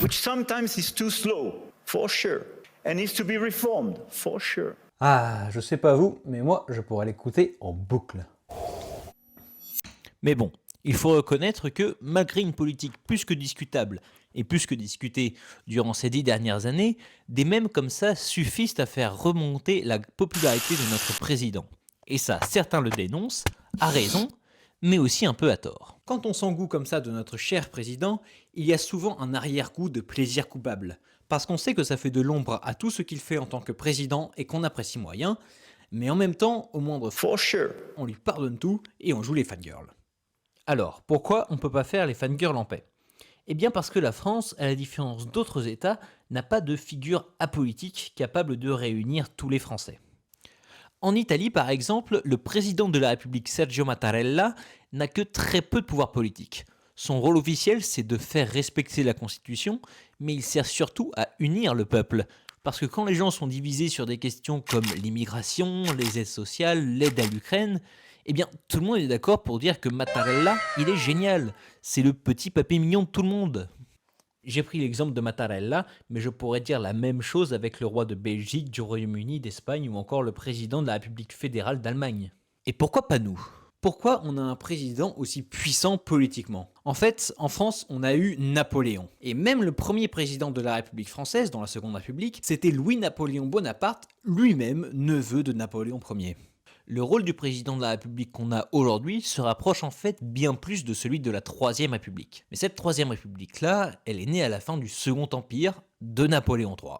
which sometimes is too slow, for sure, and needs to be reformed, for sure. Ah, je sais pas vous, mais moi, je pourrais l'écouter en boucle. Mais bon, il faut reconnaître que malgré une politique plus que discutable et plus que discutée durant ces 10 dernières années, des mèmes comme ça suffisent à faire remonter la popularité de notre président. Et ça, certains le dénoncent, à raison, mais aussi un peu à tort. Quand on s'engoue comme ça de notre cher président, il y a souvent un arrière-goût de plaisir coupable, parce qu'on sait que ça fait de l'ombre à tout ce qu'il fait en tant que président et qu'on apprécie moyen, mais en même temps, au moindre For sure. on lui pardonne tout et on joue les fangirls. Alors, pourquoi on ne peut pas faire les fangirls en paix? Eh bien parce que la France, à la différence d'autres États, n'a pas de figure apolitique capable de réunir tous les Français. En Italie, par exemple, le président de la République Sergio Mattarella n'a que très peu de pouvoir politique. Son rôle officiel, c'est de faire respecter la Constitution, mais il sert surtout à unir le peuple. Parce que quand les gens sont divisés sur des questions comme l'immigration, les aides sociales, l'aide à l'Ukraine, eh bien tout le monde est d'accord pour dire que Mattarella, il est génial. C'est le petit papy mignon de tout le monde. J'ai pris l'exemple de Mattarella, mais je pourrais dire la même chose avec le roi de Belgique, du Royaume-Uni, d'Espagne ou encore le président de la République fédérale d'Allemagne. Et pourquoi pas nous? Pourquoi on a un président aussi puissant politiquement? En fait, en France, on a eu Napoléon. Et même le premier président de la République française, dans la Seconde République, c'était Louis-Napoléon Bonaparte, lui-même neveu de Napoléon Ier. Le rôle du président de la République qu'on a aujourd'hui se rapproche en fait bien plus de celui de la Troisième République. Mais cette Troisième République-là, elle est née à la fin du Second Empire de Napoléon III.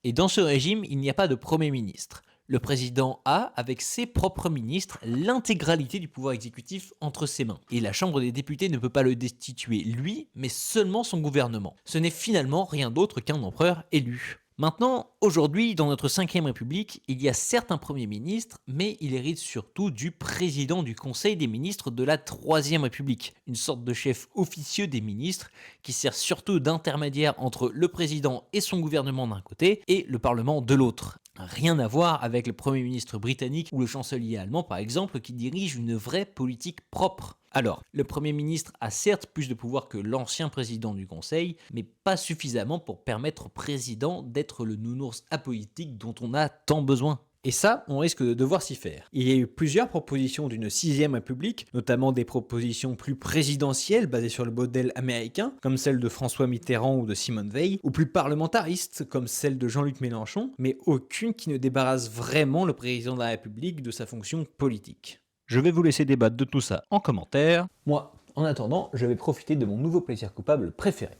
Et dans ce régime, il n'y a pas de Premier ministre. Le président a, avec ses propres ministres, l'intégralité du pouvoir exécutif entre ses mains. Et la Chambre des députés ne peut pas le destituer lui, mais seulement son gouvernement. Ce n'est finalement rien d'autre qu'un empereur élu. Maintenant, aujourd'hui, dans notre 5e République, il y a certes un Premier ministre, mais il hérite surtout du président du Conseil des ministres de la 3e République, une sorte de chef officieux des ministres qui sert surtout d'intermédiaire entre le président et son gouvernement d'un côté et le Parlement de l'autre. Rien à voir avec le Premier ministre britannique ou le chancelier allemand par exemple qui dirige une vraie politique propre. Alors, le Premier ministre a certes plus de pouvoir que l'ancien président du Conseil, mais pas suffisamment pour permettre au président d'être le nounours apolitique dont on a tant besoin. Et ça, on risque de devoir s'y faire. Il y a eu plusieurs propositions d'une 6e République, notamment des propositions plus présidentielles basées sur le modèle américain, comme celle de François Mitterrand ou de Simone Veil, ou plus parlementaristes, comme celle de Jean-Luc Mélenchon, mais aucune qui ne débarrasse vraiment le président de la République de sa fonction politique. Je vais vous laisser débattre de tout ça en commentaire. Moi, en attendant, je vais profiter de mon nouveau plaisir coupable préféré.